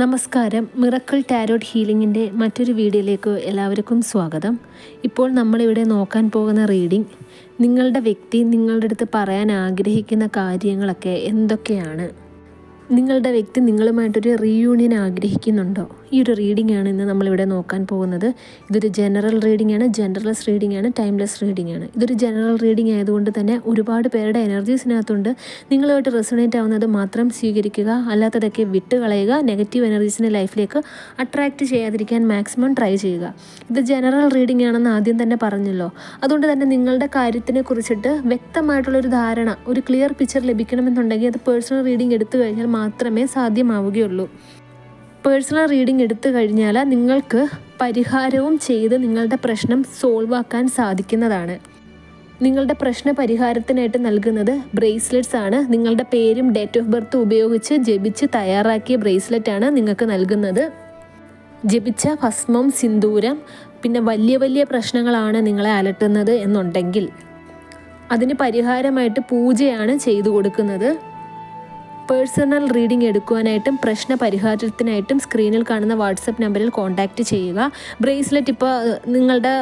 നമസ്കാരം. Miracle tarot ഹീലിംഗിൻ്റെ മറ്റൊരു വീഡിയോയിലേക്ക് എല്ലാവർക്കും സ്വാഗതം. ഇപ്പോൾ നമ്മളിവിടെ നോക്കാൻ പോകുന്ന റീഡിംഗ്, നിങ്ങളുടെ വ്യക്തി നിങ്ങളുടെ അടുത്ത് പറയാൻ ആഗ്രഹിക്കുന്ന കാര്യങ്ങളൊക്കെ എന്തൊക്കെയാണ്? നിങ്ങളുടെ വ്യക്തി നിങ്ങളുമായിട്ടൊരു റീയൂണിയൻ ആഗ്രഹിക്കുന്നുണ്ടോ? ഈ ഒരു റീഡിംഗ് ആണ് ഇന്ന് നമ്മളിവിടെ നോക്കാൻ പോകുന്നത്. ഇതൊരു ജനറൽ റീഡിംഗ് ആണ്, ജനറൽസ് റീഡിംഗ് ആണ്, ടൈംലെസ് റീഡിംഗ് ആണ്. ഇതൊരു ജനറൽ റീഡിംഗ് ആയതുകൊണ്ട് തന്നെ ഒരുപാട് പേരുടെ എനർജീസിനകത്തുണ്ട്. നിങ്ങളുമായിട്ട് റെസൊണേറ്റ് ആവുന്നത് മാത്രം സ്വീകരിക്കുക, അല്ലാത്തതൊക്കെ വിട്ട് കളയുക. നെഗറ്റീവ് എനർജീസിനെ ലൈഫിലേക്ക് അട്രാക്റ്റ് ചെയ്യാതിരിക്കാൻ മാക്സിമം ട്രൈ ചെയ്യുക. ഇത് ജനറൽ റീഡിംഗ് ആണെന്ന് ആദ്യം തന്നെ പറഞ്ഞല്ലോ. അതുകൊണ്ട് തന്നെ നിങ്ങളുടെ കാര്യത്തിനെ കുറിച്ചിട്ട് വ്യക്തമായിട്ടുള്ളൊരു ധാരണ, ഒരു ക്ലിയർ പിക്ചർ ലഭിക്കണമെന്നുണ്ടെങ്കിൽ അത് പേഴ്സണൽ റീഡിംഗ് എടുത്തു കഴിഞ്ഞാൽ മാത്രമേ സാധ്യമാവുകയുള്ളൂ. പേഴ്സണൽ റീഡിംഗ് എടുത്തു കഴിഞ്ഞാൽ നിങ്ങൾക്ക് പരിഹാരവും ചെയ്ത് നിങ്ങളുടെ പ്രശ്നം സോൾവ് ആക്കാൻ സാധിക്കുന്നതാണ്. നിങ്ങളുടെ പ്രശ്ന പരിഹാരത്തിനായിട്ട് നൽകുന്നത് ബ്രേസ്ലെറ്റ്സ് ആണ്. നിങ്ങളുടെ പേരും ഡേറ്റ് ഓഫ് ബർത്ത് ഉപയോഗിച്ച് ജപിച്ച് തയ്യാറാക്കിയ ബ്രേസ്ലെറ്റ് ആണ് നിങ്ങൾക്ക് നൽകുന്നത്. ജപിച്ച ഭസ്മം, സിന്ദൂരം, പിന്നെ വലിയ വലിയ പ്രശ്നങ്ങളാണ് നിങ്ങളെ അലട്ടുന്നത് എന്നുണ്ടെങ്കിൽ അതിന് പരിഹാരമായിട്ട് പൂജയാണ് ചെയ്തു കൊടുക്കുന്നത്. പേഴ്സണൽ റീഡിംഗ് എടുക്കുവാനായിട്ടും പ്രശ്ന പരിഹാരത്തിനായിട്ടും സ്ക്രീനിൽ കാണുന്ന വാട്സപ്പ് നമ്പറിൽ കോൺടാക്റ്റ് ചെയ്യുക. ബ്രേസ്ലെറ്റ് ഇപ്പോൾ നിങ്ങളുടെ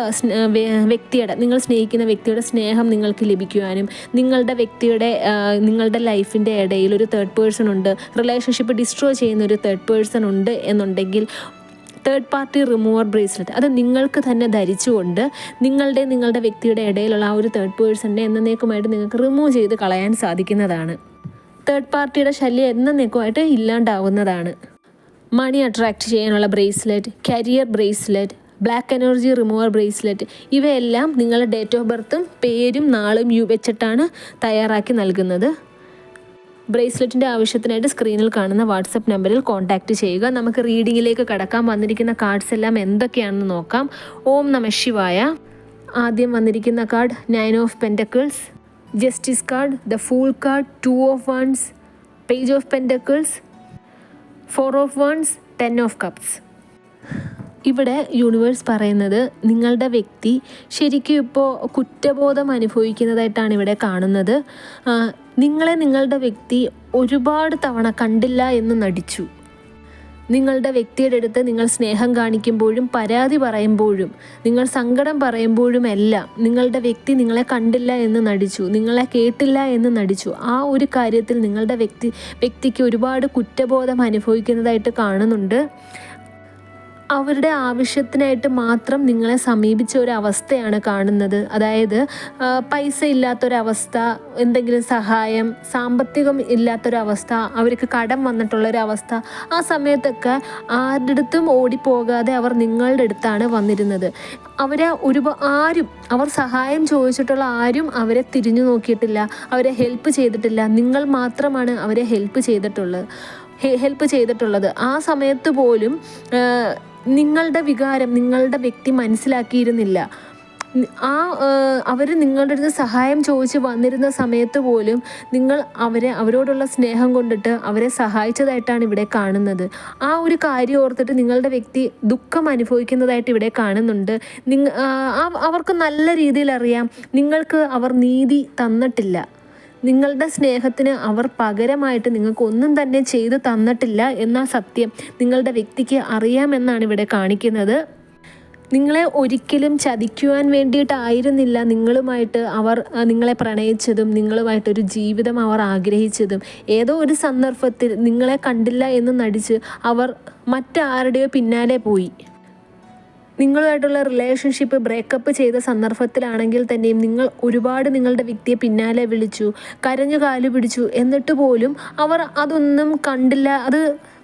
വ്യക്തിയുടെ, നിങ്ങൾ സ്നേഹിക്കുന്ന വ്യക്തിയുടെ സ്നേഹം നിങ്ങൾക്ക് ലഭിക്കുവാനും, നിങ്ങളുടെ ലൈഫിൻ്റെ ഇടയിൽ ഒരു തേർഡ് പേഴ്സൺ ഉണ്ട്, റിലേഷൻഷിപ്പ് ഡിസ്ട്രോയ് ചെയ്യുന്ന ഒരു തേർഡ് പേഴ്സൺ ഉണ്ട് എന്നുണ്ടെങ്കിൽ തേർഡ് പാർട്ടി റിമൂവർ ബ്രേസ്ലെറ്റ് അത് നിങ്ങൾക്ക് തന്നെ ധരിച്ചുകൊണ്ട് നിങ്ങളുടെ വ്യക്തിയുടെ ഇടയിലുള്ള ആ ഒരു തേർഡ് പേഴ്സണിനെ എന്നേക്കുമായിട്ട് നിങ്ങൾക്ക് റിമൂവ് ചെയ്ത് കളയാൻ സാധിക്കുന്നതാണ്. തേർഡ് പാർട്ടിയുടെ ശല്യം എന്നേക്കുമായിട്ട് ഇല്ലാണ്ടാവുന്നതാണ്. മണി അട്രാക്റ്റ് ചെയ്യാനുള്ള bracelet, career bracelet, black energy remover bracelet, ഇവയെല്ലാം നിങ്ങളുടെ ഡേറ്റ് ഓഫ് ബർത്തും പേരും നാളും വെച്ചിട്ടാണ് തയ്യാറാക്കി നൽകുന്നത്. ബ്രേസ്ലെറ്റിൻ്റെ ആവശ്യത്തിനായിട്ട് സ്ക്രീനിൽ കാണുന്ന വാട്സപ്പ് നമ്പറിൽ കോൺടാക്റ്റ് ചെയ്യുക. നമുക്ക് റീഡിങ്ങിലേക്ക് കടക്കാൻ. വന്നിരിക്കുന്ന കാർഡ്സ് എല്ലാം എന്തൊക്കെയാണെന്ന് നോക്കാം. ഓം നമഃ ശിവായ. ആദ്യം വന്നിരിക്കുന്ന card 9 of pentacles, justice card, the fool card, 2 of wands, page of pentacles, 4 of wands, 10 of cups. ഇവിടെ യൂണിവേഴ്സ് പറയുന്നത് നിങ്ങളുടെ വ്യക്തി ശരിക്കും ഇപ്പോൾ കുറ്റബോധം അനുഭവിക്കുന്നതായിട്ടാണ് ഇവിടെ കാണുന്നത്. നിങ്ങളുടെ വ്യക്തി ഒരുപാട് തവണ കണ്ടില്ല എന്ന് നടിച്ചു. നിങ്ങളുടെ വ്യക്തിയുടെ അടുത്ത് നിങ്ങൾ സ്നേഹം കാണിക്കുമ്പോഴും പരാതി പറയുമ്പോഴും നിങ്ങൾ സങ്കടം പറയുമ്പോഴും എല്ലാം നിങ്ങളുടെ വ്യക്തി നിങ്ങളെ കണ്ടില്ല എന്ന് നടിച്ചു, നിങ്ങളെ കേട്ടില്ല എന്ന് നടിച്ചു. ആ ഒരു കാര്യത്തിൽ നിങ്ങളുടെ വ്യക്തിക്ക് ഒരുപാട് കുറ്റബോധം അനുഭവിക്കുന്നതായിട്ട് കാണുന്നുണ്ട്. അവരുടെ ആവശ്യത്തിനായിട്ട് മാത്രം നിങ്ങളെ സമീപിച്ച ഒരു അവസ്ഥയാണ് കാണുന്നത്. അതായത് പൈസ ഇല്ലാത്തൊരവസ്ഥ, എന്തെങ്കിലും സഹായം, സാമ്പത്തികം ഇല്ലാത്തൊരവസ്ഥ, അവർക്ക് കടം വന്നിട്ടുള്ളൊരവസ്ഥ. ആ സമയത്തൊക്കെ ആരുടെ അടുത്തും ഓടിപ്പോകാതെ അവർ നിങ്ങളുടെ അടുത്താണ് വന്നിരുന്നത്. അവർ സഹായം ചോദിച്ചിട്ടുള്ള ആരും അവരെ തിരിഞ്ഞു നോക്കിയിട്ടില്ല, അവരെ ഹെൽപ്പ് ചെയ്തിട്ടില്ല. നിങ്ങൾ മാത്രമാണ് അവരെ ഹെൽപ്പ് ചെയ്തിട്ടുള്ളത്. ആ സമയത്ത് പോലും നിങ്ങളുടെ വികാരം നിങ്ങളുടെ വ്യക്തി മനസ്സിലാക്കിയിരുന്നില്ല. അവർ നിങ്ങളുടെ അടുത്ത് സഹായം ചോദിച്ച് വന്നിരുന്ന സമയത്ത് പോലും നിങ്ങൾ അവരോടുള്ള സ്നേഹം കൊണ്ടിട്ട് അവരെ സഹായിച്ചതായിട്ടാണ് ഇവിടെ കാണുന്നത്. ആ ഒരു കാര്യം ഓർത്തിട്ട് നിങ്ങളുടെ വ്യക്തി ദുഃഖം അനുഭവിക്കുന്നതായിട്ട് ഇവിടെ കാണുന്നുണ്ട്. അവർക്ക് നല്ല രീതിയിൽ അറിയാം നിങ്ങൾക്ക് അവർ നീതി തന്നിട്ടില്ല. നിങ്ങളുടെ സ്നേഹത്തിന് അവർ പകരമായിട്ട് നിങ്ങൾക്കൊന്നും തന്നെ ചെയ്തു തന്നിട്ടില്ല എന്ന സത്യം നിങ്ങളുടെ വ്യക്തിക്ക് അറിയാമെന്നാണ് ഇവിടെ കാണിക്കുന്നത്. നിങ്ങളെ ഒരിക്കലും ചതിക്കുവാൻ വേണ്ടിയിട്ടായിരുന്നില്ല നിങ്ങളെ പ്രണയിച്ചതും നിങ്ങളുമായിട്ടൊരു ജീവിതം അവർ ആഗ്രഹിച്ചതും. ഏതോ ഒരു സന്ദർഭത്തിൽ നിങ്ങളെ കണ്ടില്ല എന്ന് നടിച്ച് അവർ മറ്റാരുടെയോ പിന്നാലെ പോയി. നിങ്ങളുമായിട്ടുള്ള റിലേഷൻഷിപ്പ് ബ്രേക്കപ്പ് ചെയ്ത സന്ദർഭത്തിലാണെങ്കിൽ തന്നെയും നിങ്ങൾ ഒരുപാട് നിങ്ങളുടെ വ്യക്തിയെ പിന്നാലെ വിളിച്ചു, കരഞ്ഞു കാലു പിടിച്ചു. എന്നിട്ട് പോലും അവർ അതൊന്നും കണ്ടില്ല. അത്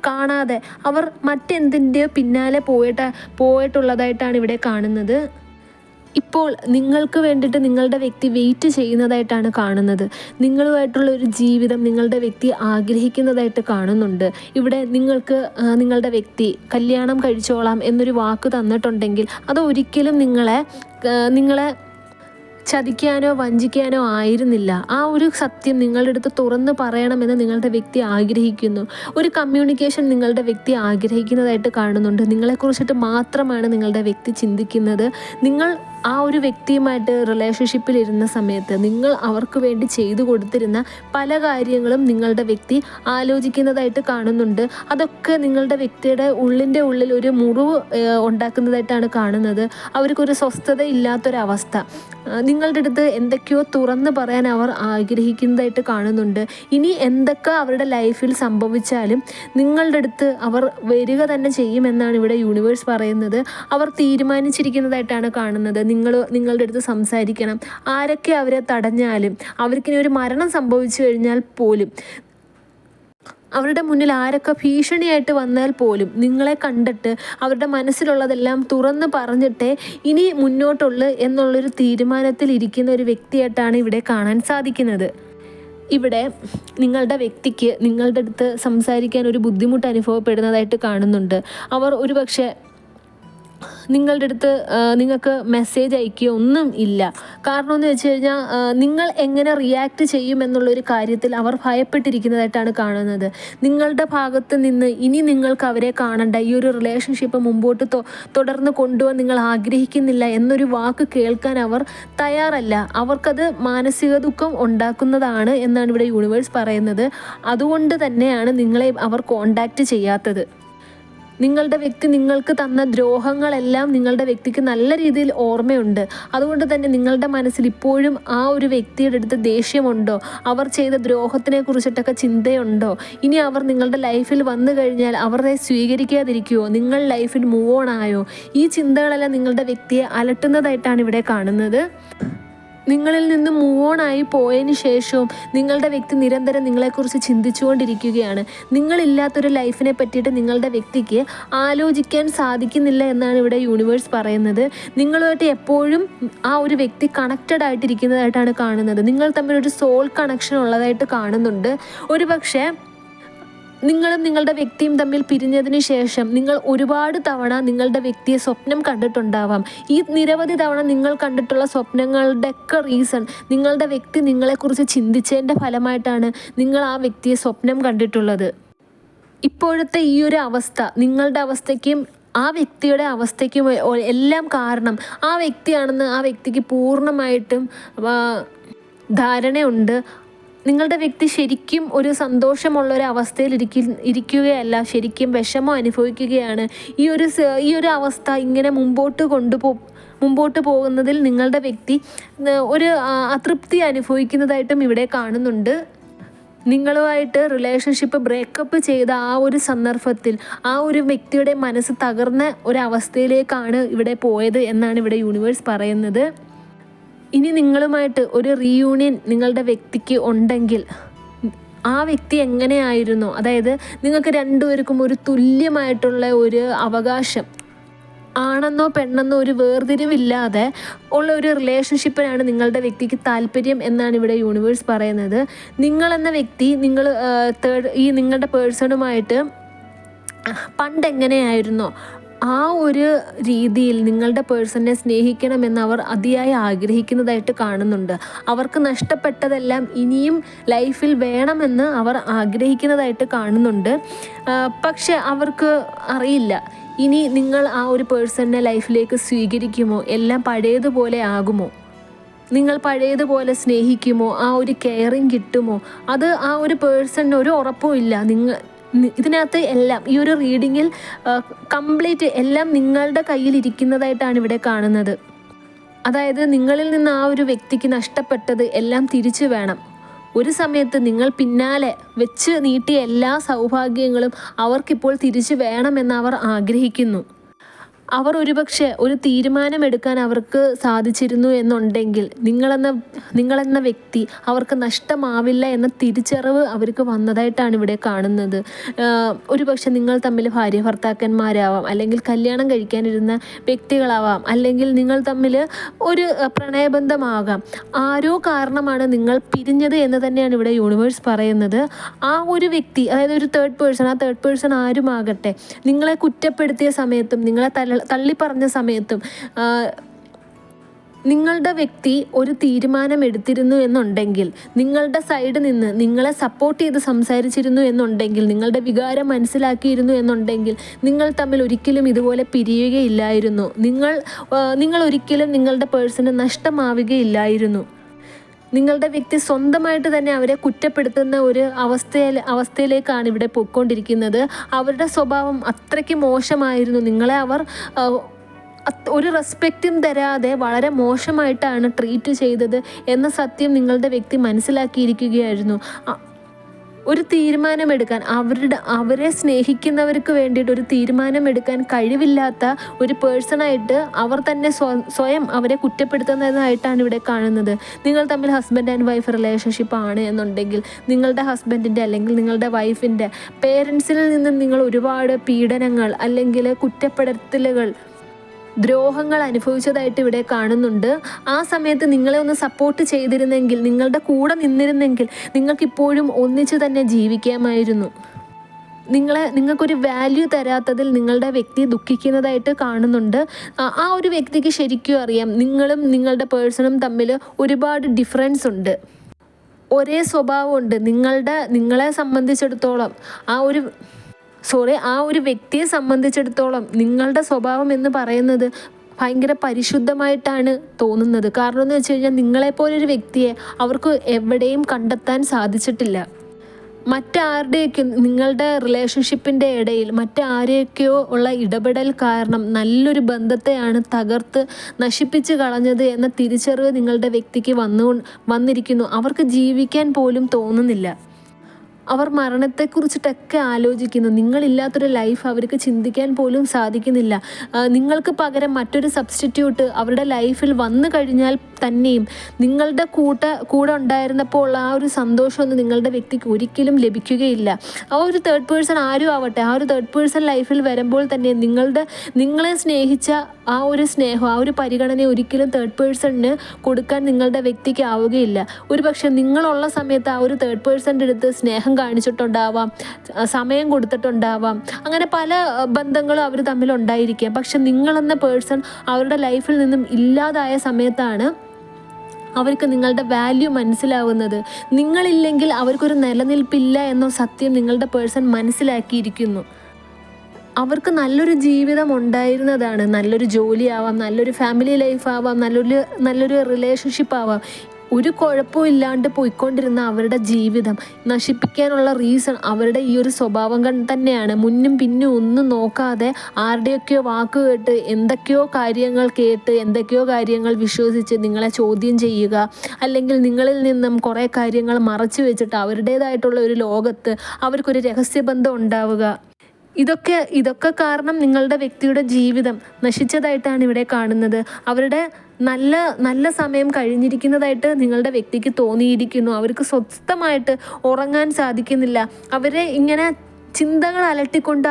കാണാതെ അവർ മറ്റെന്തിൻ്റെയോ പിന്നാലെ പോയിട്ടുള്ളതായിട്ടാണ് ഇവിടെ കാണുന്നത്. ഇപ്പോൾ നിങ്ങൾക്ക് വേണ്ടിയിട്ട് നിങ്ങളുടെ വ്യക്തി വെയിറ്റ് ചെയ്യുന്നതായിട്ടാണ് കാണുന്നത്. നിങ്ങളുമായിട്ടുള്ള ഒരു ജീവിതം നിങ്ങളുടെ വ്യക്തി ആഗ്രഹിക്കുന്നതായിട്ട് കാണുന്നുണ്ട്. ഇവിടെ നിങ്ങൾക്ക് നിങ്ങളുടെ വ്യക്തി കല്യാണം കഴിച്ചോളാം എന്നൊരു വാക്ക് തന്നിട്ടുണ്ടെങ്കിൽ അത് ഒരിക്കലും നിങ്ങളെ ചതിക്കാനോ വഞ്ചിക്കാനോ ആയിരുന്നില്ല. ആ ഒരു സത്യം നിങ്ങളുടെ അടുത്ത് തുറന്ന് പറയണമെന്ന് നിങ്ങളുടെ വ്യക്തി ആഗ്രഹിക്കുന്നു. ഒരു കമ്മ്യൂണിക്കേഷൻ നിങ്ങളുടെ വ്യക്തി ആഗ്രഹിക്കുന്നതായിട്ട് കാണുന്നുണ്ട്. നിങ്ങളെക്കുറിച്ചിട്ട് മാത്രമാണ് നിങ്ങളുടെ വ്യക്തി ചിന്തിക്കുന്നത്. നിങ്ങൾ ആ ഒരു വ്യക്തിയുമായിട്ട് റിലേഷൻഷിപ്പിലിരുന്ന സമയത്ത് നിങ്ങൾ അവർക്ക് വേണ്ടി ചെയ്തു കൊടുത്തിരുന്ന പല കാര്യങ്ങളും നിങ്ങളുടെ വ്യക്തി ആലോചിക്കുന്നതായിട്ട് കാണുന്നുണ്ട്. അതൊക്കെ നിങ്ങളുടെ വ്യക്തിയുടെ ഉള്ളിൽ ഒരു മുറിവ് ഉണ്ടാക്കുന്നതായിട്ടാണ് കാണുന്നത്. അവർക്കൊരു സ്വസ്ഥത ഇല്ലാത്തൊരവസ്ഥ, നിങ്ങളുടെ അടുത്ത് എന്തൊക്കെയോ തുറന്ന് പറയാൻ അവർ ആഗ്രഹിക്കുന്നതായിട്ട് കാണുന്നുണ്ട്. ഇനി എന്തൊക്കെ അവരുടെ ലൈഫിൽ സംഭവിച്ചാലും നിങ്ങളുടെ അടുത്ത് അവർ വരിക തന്നെ ചെയ്യുമെന്നാണ് ഇവിടെ യൂണിവേഴ്സ് പറയുന്നത്. അവർ തീരുമാനിച്ചിരിക്കുന്നതായിട്ടാണ് കാണുന്നത്. നിങ്ങളുടെ അടുത്ത് സംസാരിക്കണം. ആരൊക്കെ അവരെ തടഞ്ഞാലും, അവർക്കിനി ഒരു മരണം സംഭവിച്ചു കഴിഞ്ഞാൽ പോലും, അവരുടെ മുന്നിൽ ആരൊക്കെ ഭീഷണിയായിട്ട് വന്നാൽ പോലും നിങ്ങളെ കണ്ടിട്ട് അവരുടെ മനസ്സിലുള്ളതെല്ലാം തുറന്ന് പറഞ്ഞിട്ടേ ഇനി മുന്നോട്ടുള്ളൂ എന്നുള്ളൊരു തീരുമാനത്തിൽ ഇരിക്കുന്ന ഒരു വ്യക്തിയായിട്ടാണ് ഇവിടെ കാണാൻ സാധിക്കുന്നത്. ഇവിടെ നിങ്ങളുടെ വ്യക്തിക്ക് നിങ്ങളുടെ അടുത്ത് സംസാരിക്കാൻ ഒരു ബുദ്ധിമുട്ട് അനുഭവപ്പെടുന്നതായിട്ട് കാണുന്നുണ്ട്. അവർ ഒരുപക്ഷെ നിങ്ങളുടെ അടുത്ത് നിങ്ങൾക്ക് മെസ്സേജ് അയക്കുകയോ ഒന്നും ഇല്ല. കാരണം എന്ന് വെച്ച് കഴിഞ്ഞാൽ നിങ്ങൾ എങ്ങനെ റിയാക്ട് ചെയ്യുമെന്നുള്ളൊരു കാര്യത്തിൽ അവർ ഭയപ്പെട്ടിരിക്കുന്നതായിട്ടാണ് കാണുന്നത്. നിങ്ങളുടെ ഭാഗത്ത് നിന്ന് ഇനി നിങ്ങൾക്ക് അവരെ കാണണ്ട, ഈ ഒരു റിലേഷൻഷിപ്പ് മുമ്പോട്ട് തുടർന്ന് കൊണ്ടുപോകാൻ നിങ്ങൾ ആഗ്രഹിക്കുന്നില്ല എന്നൊരു വാക്ക് കേൾക്കാൻ അവർ തയ്യാറല്ല. അവർക്കത് മാനസിക ദുഃഖം ഉണ്ടാക്കുന്നതാണ് എന്നാണ് ഇവിടെ യൂണിവേഴ്സ് പറയുന്നത്. അതുകൊണ്ട് തന്നെയാണ് നിങ്ങളെ അവർ കോണ്ടാക്റ്റ് ചെയ്യാത്തത്. നിങ്ങളുടെ വ്യക്തി നിങ്ങൾക്ക് തന്ന ദ്രോഹങ്ങളെല്ലാം നിങ്ങളുടെ വ്യക്തിക്ക് നല്ല രീതിയിൽ ഓർമ്മയുണ്ട്. അതുകൊണ്ട് തന്നെ നിങ്ങളുടെ മനസ്സിൽ ഇപ്പോഴും ആ ഒരു വ്യക്തിയുടെ അടുത്ത് ദേഷ്യമുണ്ടോ, അവർ ചെയ്ത ദ്രോഹത്തിനെ കുറിച്ചിട്ടൊക്കെ ചിന്തയുണ്ടോ, ഇനി അവർ നിങ്ങളുടെ ലൈഫിൽ വന്നു കഴിഞ്ഞാൽ അവരെ സ്വീകരിക്കാതിരിക്കുമോ, നിങ്ങൾ ലൈഫിൽ മൂവ് ഓൺ ആയോ, ഈ ചിന്തകളെല്ലാം നിങ്ങളുടെ വ്യക്തിയെ അലട്ടുന്നതായിട്ടാണ് ഇവിടെ കാണുന്നത്. നിങ്ങളിൽ നിന്ന് മൂവ് ഓൺ ആയി പോയതിന് ശേഷവും നിങ്ങളുടെ വ്യക്തി നിരന്തരം നിങ്ങളെക്കുറിച്ച് ചിന്തിച്ചുകൊണ്ടിരിക്കുകയാണ്. നിങ്ങളില്ലാത്തൊരു ലൈഫിനെ പറ്റിയിട്ട് നിങ്ങളുടെ വ്യക്തിക്ക് ആലോചിക്കാൻ സാധിക്കുന്നില്ല എന്നാണ് ഇവിടെ യൂണിവേഴ്സ് പറയുന്നത്. നിങ്ങളുമായിട്ട് എപ്പോഴും ആ ഒരു വ്യക്തി കണക്റ്റഡ് ആയിട്ടിരിക്കുന്നതായിട്ടാണ് കാണുന്നത്. നിങ്ങൾ തമ്മിലൊരു സോൾ കണക്ഷൻ ഉള്ളതായിട്ട് കാണുന്നുണ്ട്. ഒരു പക്ഷേ നിങ്ങളും നിങ്ങളുടെ വ്യക്തിയും തമ്മിൽ പിരിഞ്ഞതിന് ശേഷം നിങ്ങൾ ഒരുപാട് തവണ നിങ്ങളുടെ വ്യക്തിയെ സ്വപ്നം കണ്ടിട്ടുണ്ടാവാം. ഈ നിരവധി തവണ നിങ്ങൾ കണ്ടിട്ടുള്ള സ്വപ്നങ്ങളുടെയൊക്കെ റീസൺ നിങ്ങളുടെ വ്യക്തി നിങ്ങളെക്കുറിച്ച് ചിന്തിച്ചതിൻ്റെ ഫലമായിട്ടാണ് നിങ്ങൾ ആ വ്യക്തിയെ സ്വപ്നം കണ്ടിട്ടുള്ളത്. ഇപ്പോഴത്തെ ഈ ഒരു അവസ്ഥ നിങ്ങളുടെ അവസ്ഥയ്ക്കും ആ വ്യക്തിയുടെ അവസ്ഥയ്ക്കും എല്ലാം കാരണം ആ വ്യക്തിയാണെന്ന് ആ വ്യക്തിക്ക് പൂർണ്ണമായിട്ടും ധാരണയുണ്ട്. നിങ്ങളുടെ വ്യക്തി ശരിക്കും ഒരു സന്തോഷമുള്ളൊരവസ്ഥയിൽ ഇരിക്കുകയല്ല, ശരിക്കും വിഷമം അനുഭവിക്കുകയാണ്. ഈ ഒരു അവസ്ഥ ഇങ്ങനെ മുമ്പോട്ട് പോകുന്നതിൽ നിങ്ങളുടെ വ്യക്തി ഒരു അതൃപ്തി അനുഭവിക്കുന്നതായിട്ടും ഇവിടെ കാണുന്നുണ്ട്. നിങ്ങളുമായിട്ട് റിലേഷൻഷിപ്പ് ബ്രേക്കപ്പ് ചെയ്ത ആ ഒരു സന്ദർഭത്തിൽ ആ ഒരു വ്യക്തിയുടെ മനസ്സ് തകർന്ന ഒരവസ്ഥയിലേക്കാണ് ഇവിടെ പോയത് എന്നാണ് ഇവിടെ യൂണിവേഴ്സ് പറയുന്നത്. ഇനി നിങ്ങളുമായിട്ട് ഒരു റീയൂണിയൻ നിങ്ങളുടെ വ്യക്തിക്ക് ഉണ്ടെങ്കിൽ ആ വ്യക്തി എങ്ങനെയായിരുന്നോ, അതായത് നിങ്ങൾക്ക് രണ്ടുപേർക്കും ഒരു തുല്യമായിട്ടുള്ള ഒരു അവകാശം, ആണെന്നോ പെണ്ണെന്നോ ഒരു വേർതിരിവില്ലാതെ ഉള്ള ഒരു റിലേഷൻഷിപ്പിനാണ് നിങ്ങളുടെ വ്യക്തിക്ക് താല്പര്യം എന്നാണ് ഇവിടെ യൂണിവേഴ്സ് പറയുന്നത്. നിങ്ങളെന്ന വ്യക്തി നിങ്ങളുടെ പേഴ്സണുമായിട്ട് പണ്ടെങ്ങനെയായിരുന്നോ ആ ഒരു രീതിയിൽ നിങ്ങളുടെ പേഴ്സണിനെ സ്നേഹിക്കണമെന്ന് അവർ അതിയായി ആഗ്രഹിക്കുന്നതായിട്ട് കാണുന്നുണ്ട്. അവർക്ക് നഷ്ടപ്പെട്ടതെല്ലാം ഇനിയും ലൈഫിൽ വേണമെന്ന് അവർ ആഗ്രഹിക്കുന്നതായിട്ട് കാണുന്നുണ്ട്. പക്ഷെ അവർക്ക് അറിയില്ല ഇനി നിങ്ങൾ ആ ഒരു പേഴ്സണിനെ ലൈഫിലേക്ക് സ്വീകരിക്കുമോ, എല്ലാം പഴയതുപോലെ ആകുമോ, നിങ്ങൾ പഴയതുപോലെ സ്നേഹിക്കുമോ, ആ ഒരു കെയറിങ് കിട്ടുമോ, അത് ആ ഒരു പേഴ്സണിന് ഒരു ഉറപ്പും ഇല്ല. ഇതിനകത്ത് എല്ലാം ഈ ഒരു റീഡിങ്ങിൽ കംപ്ലീറ്റ് എല്ലാം നിങ്ങളുടെ കയ്യിലിരിക്കുന്നതായിട്ടാണ് ഇവിടെ കാണുന്നത്. അതായത് നിങ്ങളിൽ നിന്ന് ആ ഒരു വ്യക്തിക്ക് നഷ്ടപ്പെട്ടത് എല്ലാം തിരിച്ചു വേണം. ഒരു സമയത്ത് നിങ്ങൾ പിന്നാലെ വെച്ച് നീട്ടിയ എല്ലാ സൗഭാഗ്യങ്ങളും അവർക്കിപ്പോൾ തിരിച്ചു വേണമെന്ന് അവർ ആഗ്രഹിക്കുന്നു. അവർ ഒരുപക്ഷെ ഒരു തീരുമാനമെടുക്കാൻ അവർക്ക് സാധിച്ചിരുന്നു എന്നുണ്ടെങ്കിൽ നിങ്ങളെന്ന വ്യക്തി അവർക്ക് നഷ്ടമാവില്ല എന്ന തിരിച്ചറിവ് അവർക്ക് വന്നതായിട്ടാണ് ഇവിടെ കാണുന്നത്. ഒരുപക്ഷെ നിങ്ങൾ തമ്മിൽ ഭാര്യ ഭർത്താക്കന്മാരാവാം, അല്ലെങ്കിൽ കല്യാണം കഴിക്കാനിരുന്ന വ്യക്തികളാവാം, അല്ലെങ്കിൽ നിങ്ങൾ തമ്മിൽ ഒരു പ്രണയബന്ധമാകാം. ആരോ കാരണമാണ് നിങ്ങൾ പിരിഞ്ഞത് എന്ന് തന്നെയാണ് ഇവിടെ യൂണിവേഴ്സ് പറയുന്നത്. ആ ഒരു വ്യക്തി, അതായത് ഒരു തേർഡ് പേഴ്സൺ ആരുമാകട്ടെ, നിങ്ങളെ കുറ്റപ്പെടുത്തിയ സമയത്തും നിങ്ങളെ തള്ളിപ്പറഞ്ഞ സമയത്തും നിങ്ങളുടെ വ്യക്തി ഒരു തീരുമാനം എടുത്തിരുന്നു എന്നുണ്ടെങ്കിൽ, നിങ്ങളുടെ സൈഡിൽ നിന്ന് നിങ്ങളെ സപ്പോർട്ട് ചെയ്ത് സംസാരിച്ചിരുന്നു എന്നുണ്ടെങ്കിൽ, നിങ്ങളുടെ വികാരം മനസ്സിലാക്കിയിരുന്നു എന്നുണ്ടെങ്കിൽ, നിങ്ങൾ തമ്മിൽ ഒരിക്കലും ഇതുപോലെ പിരിയുകയില്ലായിരുന്നു. നിങ്ങൾ ഒരിക്കലും നിങ്ങളുടെ പേഴ്സണ് നഷ്ടമാവുകയില്ലായിരുന്നു. നിങ്ങളുടെ വ്യക്തി സ്വന്തമായിട്ട് തന്നെ അവരെ കുറ്റപ്പെടുത്തുന്ന ഒരു അവസ്ഥയിലേക്കാണ് ഇവിടെ പോയിക്കൊണ്ടിരിക്കുന്നത്. അവരുടെ സ്വഭാവം അത്രയ്ക്ക് മോശമായിരുന്നു. നിങ്ങളെ അവർ ഒരു റെസ്പെക്റ്റും തരാതെ വളരെ മോശമായിട്ടാണ് ട്രീറ്റ് ചെയ്തത് എന്ന സത്യം നിങ്ങളുടെ വ്യക്തി മനസ്സിലാക്കിയിരിക്കുകയായിരുന്നു. ഒരു തീരുമാനമെടുക്കാൻ, അവരെ സ്നേഹിക്കുന്നവർക്ക് വേണ്ടിയിട്ട് ഒരു തീരുമാനമെടുക്കാൻ കഴിവില്ലാത്ത ഒരു പേഴ്സണായിട്ട് അവർ തന്നെ സ്വയം അവരെ കുറ്റപ്പെടുത്തുന്നതായിട്ടാണ് ഇവിടെ കാണുന്നത്. നിങ്ങൾ തമ്മിൽ ഹസ്ബൻഡ് ആൻഡ് വൈഫ് റിലേഷൻഷിപ്പ് ആണ് എന്നുണ്ടെങ്കിൽ, നിങ്ങളുടെ ഹസ്ബൻഡിൻ്റെ അല്ലെങ്കിൽ നിങ്ങളുടെ വൈഫിൻ്റെ പേരൻസിൽ നിന്നും നിങ്ങൾ ഒരുപാട് പീഡനങ്ങൾ അല്ലെങ്കിൽ കുറ്റപ്പെടുത്തലുകൾ, ദ്രോഹങ്ങൾ അനുഭവിച്ചതായിട്ട് ഇവിടെ കാണുന്നുണ്ട്. ആ സമയത്ത് നിങ്ങളെ ഒന്ന് സപ്പോർട്ട് ചെയ്തിരുന്നെങ്കിൽ, നിങ്ങളുടെ കൂടെ നിന്നിരുന്നെങ്കിൽ നിങ്ങൾക്കിപ്പോഴും ഒന്നിച്ച് തന്നെ ജീവിക്കാമായിരുന്നു. നിങ്ങൾക്കൊരു വാല്യൂ തരാത്തതിൽ നിങ്ങളുടെ വ്യക്തി ദുഃഖിക്കുന്നതായിട്ട് കാണുന്നുണ്ട്. ആ ഒരു വ്യക്തിക്ക് ശരിക്കും അറിയാം നിങ്ങളും നിങ്ങളുടെ പേഴ്സണും തമ്മിൽ ഒരുപാട് ഡിഫറൻസ് ഉണ്ട്. ഒരേ സ്വഭാവമുണ്ട്. നിങ്ങളെ സംബന്ധിച്ചിടത്തോളം ആ ഒരു വ്യക്തിയെ സംബന്ധിച്ചിടത്തോളം നിങ്ങളുടെ സ്വഭാവം എന്ന് പറയുന്നത് ഭയങ്കര പരിശുദ്ധമായിട്ടാണ് തോന്നുന്നത്. കാരണം എന്ന് വെച്ച് കഴിഞ്ഞാൽ, നിങ്ങളെപ്പോലൊരു വ്യക്തിയെ അവർക്ക് എവിടെയും കണ്ടെത്താൻ സാധിച്ചിട്ടില്ല. മറ്റാരുടെയൊക്കെ നിങ്ങളുടെ റിലേഷൻഷിപ്പിൻ്റെ ഇടയിൽ മറ്റാരെയൊക്കെയോ ഉള്ള ഇടപെടൽ കാരണം നല്ലൊരു ബന്ധത്തെയാണ് തകർത്ത് നശിപ്പിച്ച് കളഞ്ഞത് എന്ന തിരിച്ചറിവ് നിങ്ങളുടെ വ്യക്തിക്ക് വന്നിരിക്കുന്നു. അവർക്ക് ജീവിക്കാൻ പോലും തോന്നുന്നില്ല. അവർ മരണത്തെക്കുറിച്ചിട്ടൊക്കെ ആലോചിക്കുന്നു. നിങ്ങളില്ലാത്തൊരു ലൈഫ് അവർക്ക് ചിന്തിക്കാൻ പോലും സാധിക്കുന്നില്ല. നിങ്ങൾക്ക് പകരം മറ്റൊരു സബ്സ്റ്റിറ്റ്യൂട്ട് അവരുടെ ലൈഫിൽ വന്നു കഴിഞ്ഞാൽ തന്നെയും നിങ്ങളുടെ കൂടെ ഉണ്ടായിരുന്നപ്പോൾ ഉള്ള ആ ഒരു സന്തോഷമൊന്നും നിങ്ങളുടെ വ്യക്തിക്ക് ഒരിക്കലും ലഭിക്കുകയില്ല. ആ ഒരു തേർഡ് പേഴ്സൺ ആരും ആവട്ടെ, ആ ഒരു തേർഡ് പേഴ്സൺ ലൈഫിൽ വരുമ്പോൾ തന്നെ നിങ്ങളെ സ്നേഹിച്ച ആ ഒരു സ്നേഹം, ആ ഒരു പരിഗണന ഒരിക്കലും തേർഡ് പേഴ്സണിന് കൊടുക്കാൻ നിങ്ങളുടെ വ്യക്തിക്ക് ആവുകയില്ല. ഒരു പക്ഷേ നിങ്ങളുള്ള സമയത്ത് ആ ഒരു തേർഡ് പേഴ്സൻ്റെ അടുത്ത് സ്നേഹം കാണിച്ചിട്ടുണ്ടാവാം, സമയം കൊടുത്തിട്ടുണ്ടാവാം, അങ്ങനെ പല ബന്ധങ്ങളും അവർ തമ്മിലുണ്ടായിരിക്കാം. പക്ഷെ നിങ്ങളെന്ന പേഴ്സൺ അവരുടെ ലൈഫിൽ നിന്നും ഇല്ലാതായ സമയത്താണ് അവർക്ക് നിങ്ങളുടെ വാല്യൂ മനസ്സിലാവുന്നത്. നിങ്ങളില്ലെങ്കിൽ അവർക്കൊരു നിലനിൽപ്പില്ല എന്ന സത്യം നിങ്ങളുടെ പേഴ്സൺ മനസ്സിലാക്കിയിരിക്കുന്നു. അവർക്ക് നല്ലൊരു ജീവിതം ഉണ്ടായിരുന്നതാണ്. നല്ലൊരു ജോലിയാവാം, നല്ലൊരു ഫാമിലി ലൈഫ് ആവാം, നല്ലൊരു റിലേഷൻഷിപ്പ് ആവാം. ഒരു കുഴപ്പവും ഇല്ലാണ്ട് പോയിക്കൊണ്ടിരുന്ന അവരുടെ ജീവിതം നശിപ്പിക്കാനുള്ള റീസൺ അവരുടെ ഈ ഒരു സ്വഭാവം തന്നെയാണ്. മുന്നും പിന്നും ഒന്നും നോക്കാതെ ആരുടെയൊക്കെയോ വാക്ക് കേട്ട്, എന്തൊക്കെയോ കാര്യങ്ങൾ വിശ്വസിച്ച് നിങ്ങളെ ചോദ്യം ചെയ്യുക, അല്ലെങ്കിൽ നിങ്ങളിൽ നിന്നും കുറേ കാര്യങ്ങൾ മറച്ചു വെച്ചിട്ട് അവരുടേതായിട്ടുള്ള ഒരു ലോകത്ത് അവർക്കൊരു രഹസ്യബന്ധം ഉണ്ടാവുക. ഇതൊക്കെ കാരണം നിങ്ങളുടെ വ്യക്തിയുടെ ജീവിതം നശിച്ചതായിട്ടാണ് ഇവിടെ കാണുന്നത്. അവരുടെ നല്ല സമയം കഴിഞ്ഞിരിക്കുന്നതായിട്ട് നിങ്ങളുടെ വ്യക്തിക്ക് തോന്നിയിരിക്കുന്നു. അവർക്ക് സ്വസ്ഥമായിട്ട് ഉറങ്ങാൻ സാധിക്കുന്നില്ല. അവരെ ഇങ്ങനെ ചിന്തകൾ അലട്ടിക്കൊണ്ട്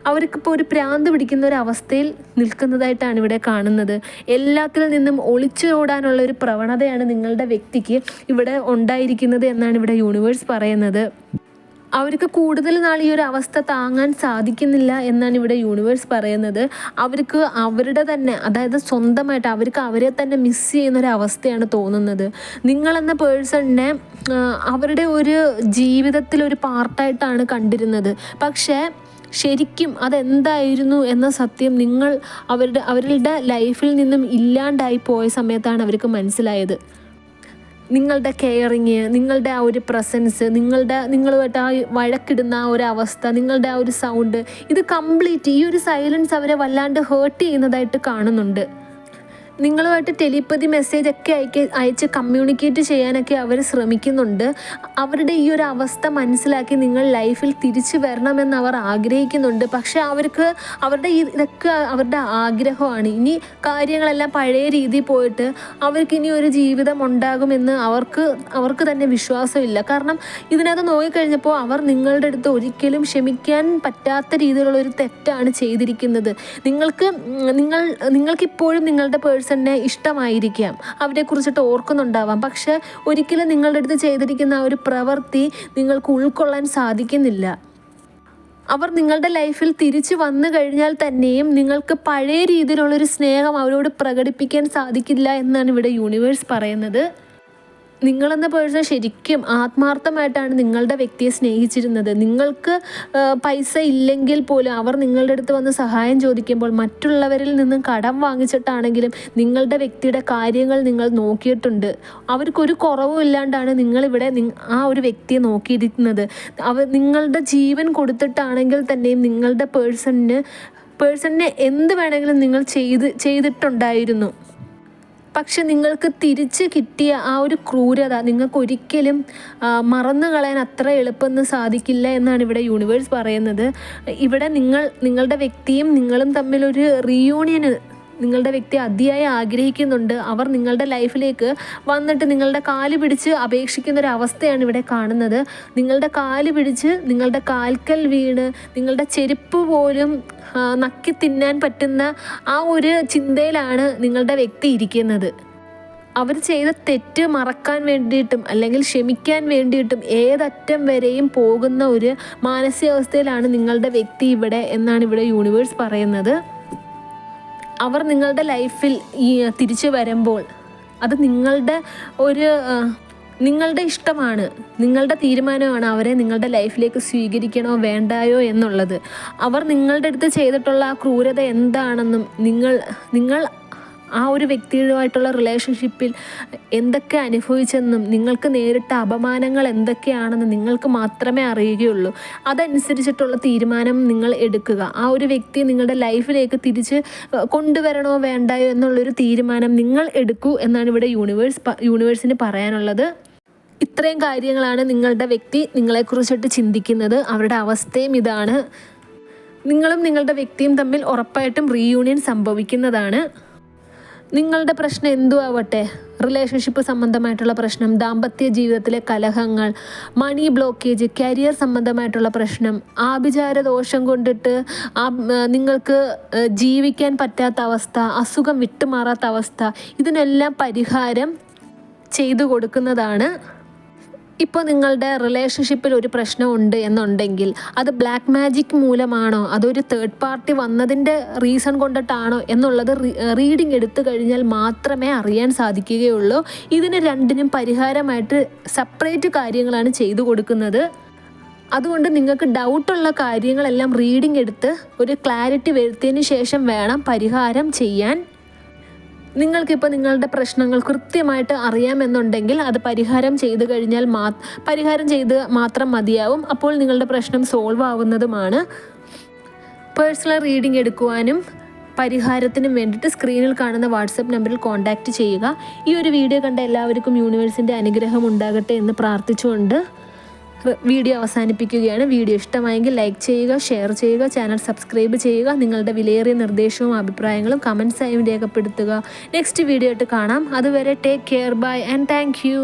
അവർക്കിപ്പോൾ ഒരു ഭ്രാന്ത് പിടിക്കുന്ന ഒരു അവസ്ഥയിൽ നിൽക്കുന്നതായിട്ടാണ് ഇവിടെ കാണുന്നത്. എല്ലാത്തിൽ നിന്നും ഒളിച്ചോടാനുള്ള ഒരു പ്രവണതയാണ് നിങ്ങളുടെ വ്യക്തിക്ക് ഇവിടെ ഉണ്ടായിരിക്കുന്നത് എന്നാണ് ഇവിടെ യൂണിവേഴ്സ് പറയുന്നത്. അവർക്ക് കൂടുതൽ നാൾ ഈ ഒരു അവസ്ഥ താങ്ങാൻ സാധിക്കുന്നില്ല എന്നാണ് ഇവിടെ യൂണിവേഴ്സ് പറയുന്നത്. അവർക്ക് അവരുടെ തന്നെ, അതായത് സ്വന്തമായിട്ട് അവർക്ക് അവരെ തന്നെ മിസ് ചെയ്യുന്നൊരവസ്ഥയാണ് തോന്നുന്നത്. നിങ്ങളെന്ന പേഴ്സണിനെ അവരുടെ ഒരു ജീവിതത്തിലൊരു പാർട്ടായിട്ടാണ് കണ്ടിരുന്നത്. പക്ഷേ ശരിക്കും അതെന്തായിരുന്നു എന്ന സത്യം അവരുടെ ലൈഫിൽ നിന്നും ഇല്ലാണ്ടായി പോയ സമയത്താണ് അവർക്ക് മനസ്സിലായത്. നിങ്ങളുടെ കെയറിങ്, നിങ്ങളുടെ ആ ഒരു പ്രസൻസ്, നിങ്ങളുമായിട്ട് ആ വഴക്കിടുന്ന ആ ഒരു അവസ്ഥ, നിങ്ങളുടെ ആ ഒരു സൗണ്ട്, ഇത് കംപ്ലീറ്റ്, ഈ ഒരു സൈലൻസ് അവരെ വല്ലാണ്ട് ഹേർട്ട് ചെയ്യുന്നതായിട്ട് കാണുന്നുണ്ട്. നിങ്ങളുമായിട്ട് ടെലിപ്പതി മെസ്സേജൊക്കെ അയച്ച് കമ്മ്യൂണിക്കേറ്റ് ചെയ്യാനൊക്കെ അവർ ശ്രമിക്കുന്നുണ്ട്. അവരുടെ ഈ ഒരു അവസ്ഥ മനസ്സിലാക്കി നിങ്ങൾ ലൈഫിൽ തിരിച്ചു വരണമെന്ന് അവർ ആഗ്രഹിക്കുന്നുണ്ട്. പക്ഷേ ഇതൊക്കെ അവരുടെ ആഗ്രഹമാണ്. ഇനി കാര്യങ്ങളെല്ലാം പഴയ രീതിയിൽ പോയിട്ട് അവർക്കിനി ഒരു ജീവിതം ഉണ്ടാകുമെന്ന് അവർക്ക് തന്നെ വിശ്വാസമില്ല. കാരണം ഇതിനകത്ത് നോക്കിക്കഴിഞ്ഞപ്പോൾ അവർ നിങ്ങളുടെ അടുത്ത് ഒരിക്കലും ക്ഷമിക്കാൻ പറ്റാത്ത രീതിയിലുള്ളൊരു തെറ്റാണ് ചെയ്തിരിക്കുന്നത്. നിങ്ങൾക്കിപ്പോഴും നിങ്ങളുടെ പേഴ്സൺ ഇഷ്ടമായിരിക്കാം, അവരെക്കുറിച്ചിട്ട് ഓർക്കുന്നുണ്ടാവാം. പക്ഷെ ഒരിക്കലും നിങ്ങളുടെ അടുത്ത് ചെയ്തിരിക്കുന്ന ആ ഒരു പ്രവൃത്തി നിങ്ങൾക്ക് ഉൾക്കൊള്ളാൻ സാധിക്കുന്നില്ല. അവർ നിങ്ങളുടെ ലൈഫിൽ തിരിച്ചു വന്നു കഴിഞ്ഞാൽ തന്നെയും നിങ്ങൾക്ക് പഴയ രീതിയിലുള്ളൊരു സ്നേഹം അവരോട് പ്രകടിപ്പിക്കാൻ സാധിക്കില്ല എന്നാണ് ഇവിടെ യൂണിവേഴ്സ് പറയുന്നത്. നിങ്ങളെന്ന പേഴ്സൺ ശരിക്കും ആത്മാർത്ഥമായിട്ടാണ് നിങ്ങളുടെ വ്യക്തിയെ സ്നേഹിച്ചിരുന്നത്. നിങ്ങൾക്ക് പൈസ ഇല്ലെങ്കിൽ പോലും അവർ നിങ്ങളുടെ അടുത്ത് വന്ന് സഹായം ചോദിക്കുമ്പോൾ മറ്റുള്ളവരിൽ നിന്നും കടം വാങ്ങിച്ചിട്ടാണെങ്കിലും നിങ്ങളുടെ വ്യക്തിയുടെ കാര്യങ്ങൾ നിങ്ങൾ നോക്കിയിട്ടുണ്ട്. അവർക്കൊരു കുറവും ഇല്ലാണ്ടാണ് നിങ്ങളിവിടെ ആ ഒരു വ്യക്തിയെ നോക്കിയിരിക്കുന്നത്. നിങ്ങളുടെ ജീവൻ കൊടുത്തിട്ടാണെങ്കിൽ തന്നെയും നിങ്ങളുടെ പേഴ്സണിനെ എന്ത് വേണമെങ്കിലും നിങ്ങൾ ചെയ്തിട്ടുണ്ടായിരുന്നു. പക്ഷെ നിങ്ങൾക്ക് തിരിച്ച് കിട്ടിയ ആ ഒരു ക്രൂരത നിങ്ങൾക്കൊരിക്കലും മറന്നു കളയാൻ അത്ര എളുപ്പമൊന്നും സാധിക്കില്ല എന്നാണ് ഇവിടെ യൂണിവേഴ്സ് പറയുന്നത്. ഇവിടെ നിങ്ങളുടെ വ്യക്തിയും നിങ്ങളും തമ്മിലൊരു റീയൂണിയന് നിങ്ങളുടെ വ്യക്തി അതിയായി ആഗ്രഹിക്കുന്നുണ്ട്. അവർ നിങ്ങളുടെ ലൈഫിലേക്ക് വന്നിട്ട് നിങ്ങളുടെ കാല് പിടിച്ച് അപേക്ഷിക്കുന്ന ഒരു അവസ്ഥയാണ് ഇവിടെ കാണുന്നത്. നിങ്ങളുടെ കാല് പിടിച്ച് നിങ്ങളുടെ കാൽക്കൽ വീണ് നിങ്ങളുടെ ചെരുപ്പ് പോലും നക്കി തിന്നാൻ പറ്റുന്ന ആ ഒരു ചിന്തയിലാണ് നിങ്ങളുടെ വ്യക്തി ഇരിക്കുന്നത്. അവർ ചെയ്ത തെറ്റ് മറക്കാൻ വേണ്ടിയിട്ടും അല്ലെങ്കിൽ ക്ഷമിക്കാൻ വേണ്ടിയിട്ടും ഏതറ്റം വരെയും പോകുന്ന ഒരു മാനസികാവസ്ഥയിലാണ് നിങ്ങളുടെ വ്യക്തി ഇവിടെ എന്നാണ് ഇവിടെ യൂണിവേഴ്സ് പറയുന്നത്. അവർ നിങ്ങളുടെ ലൈഫിൽ തിരിച്ചു വരുമ്പോൾ അത് നിങ്ങളുടെ ഇഷ്ടമാണ്, നിങ്ങളുടെ തീരുമാനമാണ് അവരെ നിങ്ങളുടെ ലൈഫിലേക്ക് സ്വീകരിക്കണോ വേണ്ടായോ എന്നുള്ളത്. അവർ നിങ്ങളുടെ അടുത്ത് ചെയ്തിട്ടുള്ള ആ ക്രൂരത എന്താണെന്നും നിങ്ങൾ ആ ഒരു വ്യക്തിയുമായിട്ടുള്ള റിലേഷൻഷിപ്പിൽ എന്തൊക്കെ അനുഭവിച്ചെന്നും നിങ്ങൾക്ക് നേരിട്ട അപമാനങ്ങൾ എന്തൊക്കെയാണെന്ന് നിങ്ങൾക്ക് മാത്രമേ അറിയുകയുള്ളൂ. അതനുസരിച്ചിട്ടുള്ള തീരുമാനം നിങ്ങൾ എടുക്കുക. ആ ഒരു വ്യക്തിയെ നിങ്ങളുടെ ലൈഫിലേക്ക് തിരിച്ച് കൊണ്ടുവരണോ വേണ്ടായോ എന്നുള്ളൊരു തീരുമാനം നിങ്ങൾ എടുക്കൂ എന്നാണ് ഇവിടെ യൂണിവേഴ്സിന് പറയാനുള്ളത്. ഇത്രയും കാര്യങ്ങളാണ് നിങ്ങളുടെ വ്യക്തി നിങ്ങളെക്കുറിച്ചിട്ട് ചിന്തിക്കുന്നത്. അവരുടെ അവസ്ഥയും ഇതാണ്. നിങ്ങളും നിങ്ങളുടെ വ്യക്തിയും തമ്മിൽ ഉറപ്പായിട്ടും റീയൂണിയൻ സംഭവിക്കുന്നതാണ്. നിങ്ങളുടെ പ്രശ്നം എന്തു ആവട്ടെ, റിലേഷൻഷിപ്പ് സംബന്ധമായിട്ടുള്ള പ്രശ്നം, ദാമ്പത്യ ജീവിതത്തിലെ കലഹങ്ങൾ, മണി ബ്ലോക്കേജ്, കരിയർ സംബന്ധമായിട്ടുള്ള പ്രശ്നം, ആഭിചാര ദോഷം കൊണ്ടിട്ട് നിങ്ങൾക്ക് ജീവിക്കാൻ പറ്റാത്ത അവസ്ഥ, അസുഖം വിട്ടുമാറാത്ത അവസ്ഥ, ഇതിനെല്ലാം പരിഹാരം ചെയ്തു കൊടുക്കുന്നതാണ്. ഇപ്പോൾ നിങ്ങളുടെ റിലേഷൻഷിപ്പിൽ ഒരു പ്രശ്നമുണ്ട് എന്നുണ്ടെങ്കിൽ അത് ബ്ലാക്ക് മാജിക് മൂലമാണോ അതൊരു തേർഡ് പാർട്ടി വന്നതിൻ്റെ റീസൺ കൊണ്ടിട്ടാണോ എന്നുള്ളത് റീഡിംഗ് എടുത്തു കഴിഞ്ഞാൽ മാത്രമേ അറിയാൻ സാധിക്കുകയുള്ളൂ. ഇതിന് രണ്ടിനും പരിഹാരമായിട്ട് സെപ്പറേറ്റ് കാര്യങ്ങളാണ് ചെയ്തു കൊടുക്കുന്നത്. അതുകൊണ്ട് നിങ്ങൾക്ക് ഡൗട്ടുള്ള കാര്യങ്ങളെല്ലാം റീഡിംഗ് എടുത്ത് ഒരു ക്ലാരിറ്റി വരുത്തിയതിന് ശേഷം വേണം പരിഹാരം ചെയ്യാൻ. നിങ്ങൾക്കിപ്പോൾ നിങ്ങളുടെ പ്രശ്നങ്ങൾ കൃത്യമായിട്ട് അറിയാമെന്നുണ്ടെങ്കിൽ അത് പരിഹാരം ചെയ്ത് കഴിഞ്ഞാൽ മാത്രം മതിയാവും. അപ്പോൾ നിങ്ങളുടെ പ്രശ്നം സോൾവ് ആവുന്നതുമാണ്. പേഴ്സണൽ റീഡിംഗ് എടുക്കുവാനും പരിഹാരത്തിനും വേണ്ടിയിട്ട് സ്ക്രീനിൽ കാണുന്ന വാട്സപ്പ് നമ്പറിൽ കോൺടാക്റ്റ് ചെയ്യുക. ഈ ഒരു വീഡിയോ കണ്ട എല്ലാവർക്കും യൂണിവേഴ്സിൻ്റെ അനുഗ്രഹം ഉണ്ടാകട്ടെ എന്ന് പ്രാർത്ഥിച്ചുകൊണ്ട് വീഡിയോ അവസാനിപ്പിക്കുകയാണ്. വീഡിയോ ഇഷ്ടമായെങ്കിൽ ലൈക്ക് ചെയ്യുക, ഷെയർ ചെയ്യുക, ചാനൽ സബ്സ്ക്രൈബ് ചെയ്യുക. നിങ്ങളുടെ വിലയേറിയ നിർദ്ദേശവും അഭിപ്രായങ്ങളും കമൻസായും രേഖപ്പെടുത്തുക. നെക്സ്റ്റ് വീഡിയോ ആയിട്ട് കാണാം. അതുവരെ take care, bye and thank U.